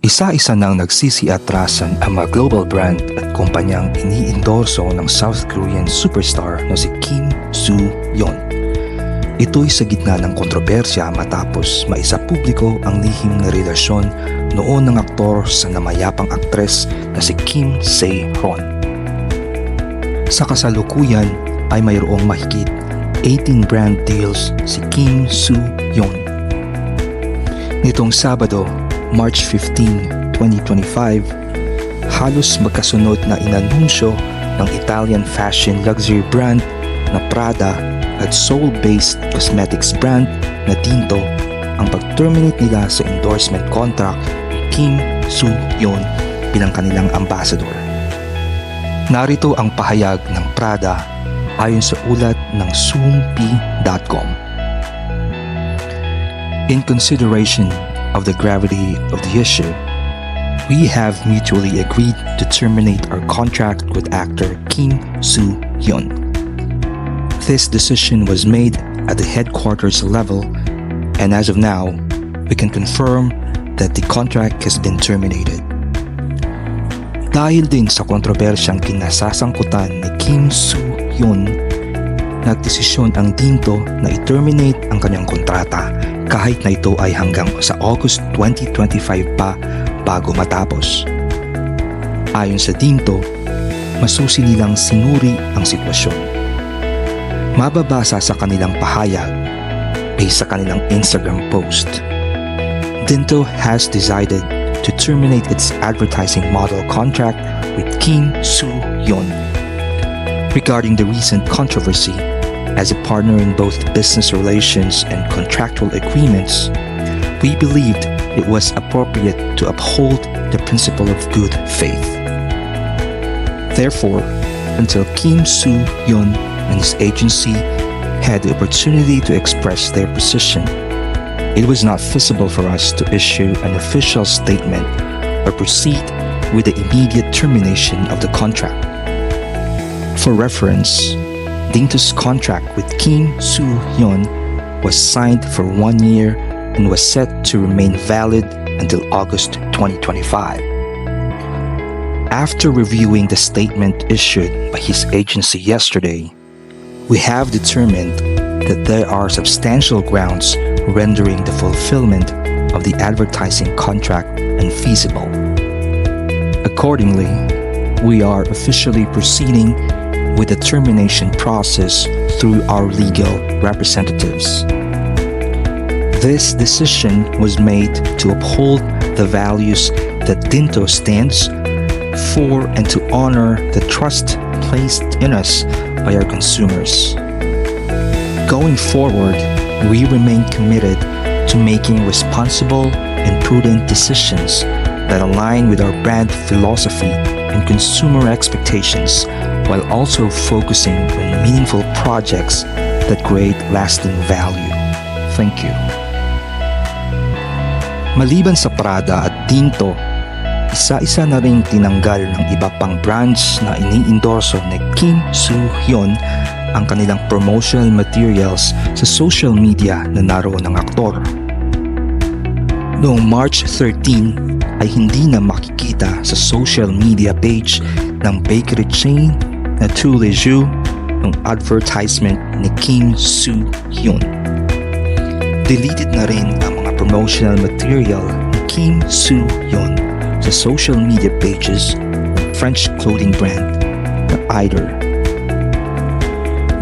Isa-isa nang nagsisiatrasan ang mga global brand at kumpanyang iniendorso ng South Korean superstar na si Kim Soo-hyun. Ito'y sa gitna ng kontrobersya matapos maisapubliko ang lihim na relasyon noon ng aktor sa namayapang aktres na si Kim Se-ron. Sa kasalukuyan ay mayroong mahigit 18 brand deals si Kim Soo-hyun. Nitong Sabado, March 15, 2025, halos magkasunod na inanunsyo ng Italian fashion luxury brand na Prada at Seoul-based cosmetics brand na Tinto ang pag-terminate nila sa endorsement contract ni Kim Soo-hyun bilang kanilang ambassador. Narito ang pahayag ng Prada ayon sa ulat ng soompi.com. In consideration of the gravity of the issue, we have mutually agreed to terminate our contract with actor Kim Soo-hyun. This decision was made at the headquarters level, and as of now, we can confirm that the contract has been terminated. Dahil din sa kontrobersyang kinasasangkutan ni Kim Soo-hyun, nagdesisyon ang Tinto na i-terminate ang kanyang kontrata kahit na ito ay hanggang sa August 2025 pa bago matapos. Ayon sa Tinto, masusi nilang sinuri ang sitwasyon. Mababasa sa kanilang pahayag based sa kanilang Instagram post. Tinto has decided to terminate its advertising model contract with Kim Soo-hyun. Regarding the recent controversy, as a partner in both business relations and contractual agreements, we believed it was appropriate to uphold the principle of good faith. Therefore, until Kim Soo-hyun and his agency had the opportunity to express their position, it was not feasible for us to issue an official statement or proceed with the immediate termination of the contract. For reference, Tinto's contract with Kim Soo-hyun was signed for 1 year and was set to remain valid until August 2025. After reviewing the statement issued by his agency yesterday, we have determined that there are substantial grounds rendering the fulfillment of the advertising contract unfeasible. Accordingly, we are officially proceeding with the termination process through our legal representatives. This decision was made to uphold the values that Tinto stands for and to honor the trust placed in us by our consumers. Going forward, we remain committed to making responsible and prudent decisions that align with our brand philosophy and consumer expectations, while also focusing on meaningful projects that create lasting value. Thank you. Maliban sa Prada at Tinto, isa-isa na ring tinanggal ng iba pang brands na iniendorso ni Kim Soo-hyun ang kanilang promotional materials sa social media na naroon ng aktor. Noong March 13 ay hindi na makikita sa social media page ng bakery chain na Tous Les Jours ang advertisement ni Kim Soo-hyun. Deleted na rin ang mga promotional material ni Kim Soo-hyun sa social media pages ng French clothing brand na Eider.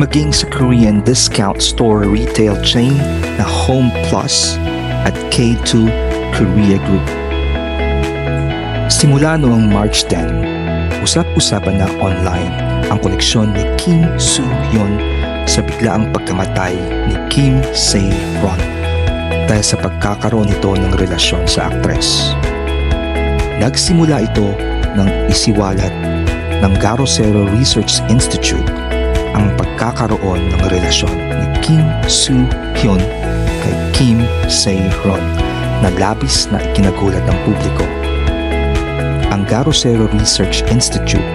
Maging sa Korean discount store retail chain na Home Plus at K2 Korea Group. Simula noong March 10, usap-usapan na online ang koleksyon ni Kim Soo-hyun sa biglaang pagkamatay ni Kim Se-ron dahil sa pagkakaroon nito ng relasyon sa aktres. Nagsimula ito nang isiwalat ng Garocero Research Institute ang pagkakaroon ng relasyon ni Kim Soo-hyun kay Kim Se-ron na labis na ikinagulat ng publiko. Ang Garocero Research Institute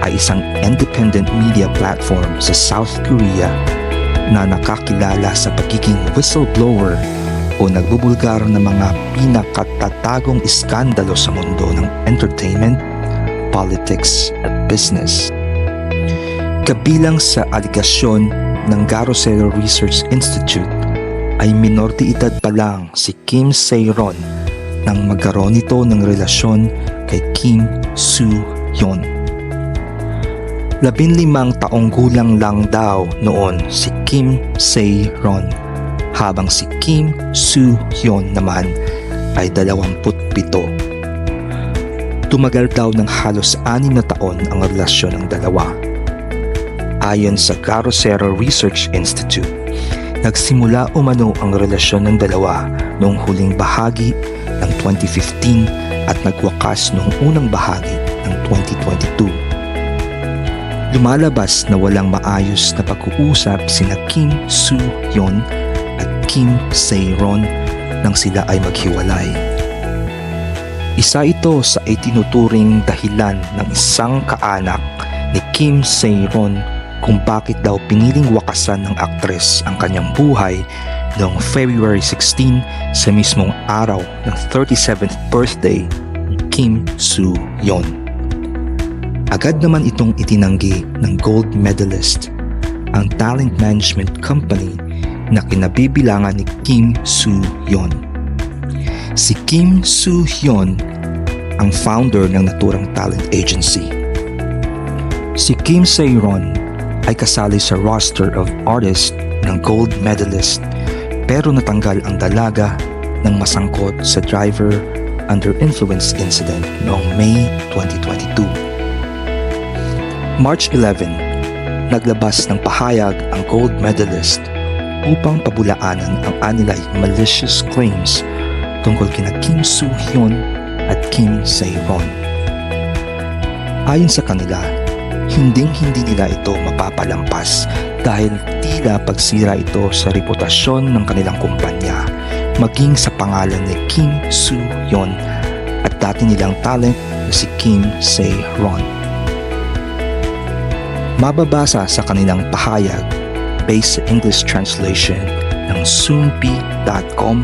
ay isang independent media platform sa South Korea na nakakilala sa pagiging whistleblower o o nagbubulgar ng mga pinakatatagong iskandalo sa mundo ng entertainment, politics at business. Kabilang sa aligasyon ng Garocero Research Institute ay minor de edad pa lang si Kim Se-ron nang magkaroon ito ng relasyon kay Kim Soo-hyun. 15 taong gulang lang daw noon si Kim Se-ron habang si Kim Soo-hyun naman ay 27. Tumagal daw ng halos 6 na taon ang relasyon ng dalawa. Ayon sa Garocero Research Institute, nagsimula umano ang relasyon ng dalawa noong huling bahagi ng 2015 at nagwakas noong unang bahagi ng 2022. Lumalabas na walang maayos na pag-uusap sina Kim Soo-hyun at Kim Se-ron nang sila ay maghiwalay. Isa ito sa itinuturing dahilan ng isang kaanak ni Kim Se-ron kung bakit daw piniling wakasan ng aktres ang kanyang buhay noong February 16 sa mismong araw ng 37th birthday ni Kim Soo-hyun. Agad naman itong itinanggi ng gold medalist, ang talent management company na kinabibilangan ni Kim Soo-hyun. Si Kim Soo-hyun ang founder ng naturang talent agency. Si Kim Se-ron ay kasali sa roster of artists ng gold medalist pero natanggal ang dalaga ng masangkot sa driver under influence incident noong May 2022. March 11, naglabas ng pahayag ang gold medalist upang pabulaanan ang anilay malicious claims tungkol kina Kim Soo-hyun at Kim Se-ron. Ayon sa kanila, hindi nila ito mapapalampas dahil tila pagsira ito sa reputasyon ng kanilang kumpanya maging sa pangalan ni Kim Soo-hyun at dati nilang talent na si Kim Se-ron. Mababasa sa kanilang pahayag based sa English translation ng soonpi.com.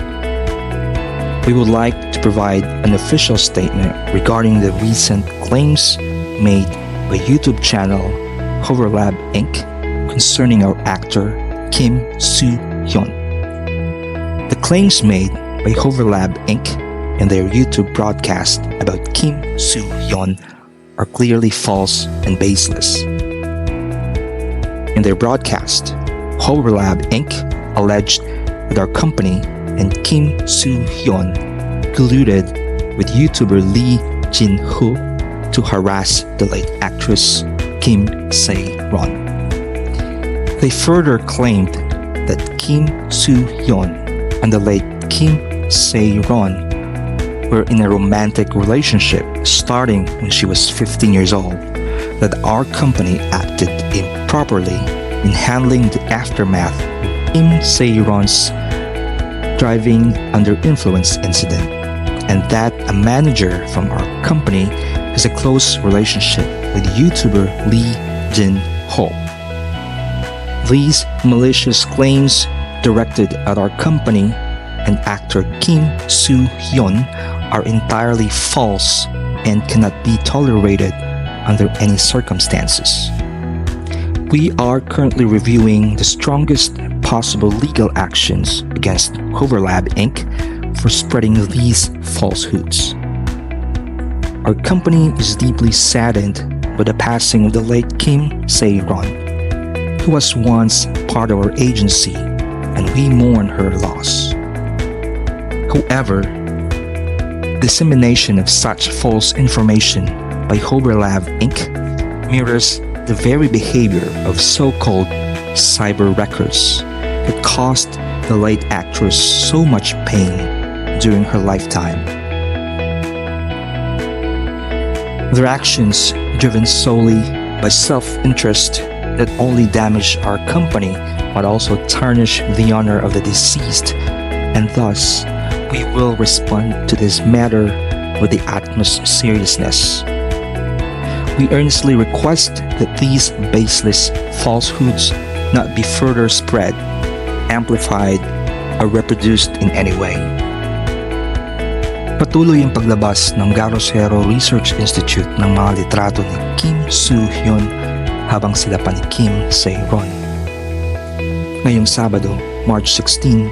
We would like to provide an official statement regarding the recent claims made by YouTube channel Hoverlab Inc. concerning our actor Kim Soo-hyun. The claims made by Hoverlab Inc. in their YouTube broadcast about Kim Soo-hyun are clearly false and baseless. In their broadcast, Hoverlab Inc. alleged that our company and Kim Soo-hyun colluded with YouTuber Lee Jin-ho to harass the late actress Kim Se-ron. They further claimed that Kim Soo-hyun and the late Kim Se-ron were in a romantic relationship starting when she was 15 years old, that our company acted improperly in handling the aftermath of Kim Se-ron's driving under influence incident, and that a manager from our company has a close relationship with YouTuber Lee Jin-ho. These malicious claims directed at our company and actor Kim Soo-hyun are entirely false and cannot be tolerated under any circumstances. We are currently reviewing the strongest possible legal actions against Hoverlab Inc. for spreading these falsehoods. Our company is deeply saddened by the passing of the late Kim Se-ron, who was once part of our agency, and we mourn her loss. However, dissemination of such false information by Hoverlab Inc. mirrors the very behavior of so-called cyber wreckers that caused the late actress so much pain during her lifetime. Their actions, driven solely by self-interest, not only damage our company but also tarnish the honor of the deceased, and thus we will respond to this matter with the utmost seriousness. We earnestly request that these baseless falsehoods not be further spread, amplified, or reproduced in any way. Patuloy ang paglabas ng Garosero Research Institute ng mga litrato ni Kim Soo-hyun habang sila pa ni Kim Se-ron. Ngayong Sabado, March 16,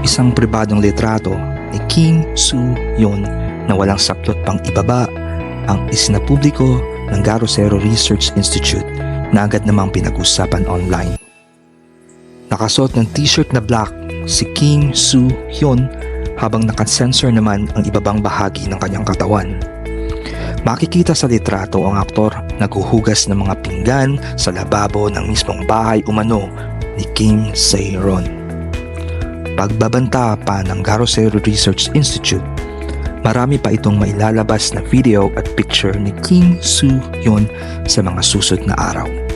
isang pribadong litrato ni Kim Soo-hyun na walang saklot pang ibaba ang isinapubliko ng Garosero Research Institute na agad namang pinag-usapan online. Nakasuot ng t-shirt na black si Kim Soo-hyun habang nakasensor naman ang ibabang bahagi ng kanyang katawan. Makikita sa litrato ang aktor naghuhugas ng mga pinggan sa lababo ng mismong bahay umano ni Kim Se-ron. Pagbabanta pa ng Garosero Research Institute, marami pa itong mailalabas na video at picture ni Kim Soo-hyun sa mga susunod na araw.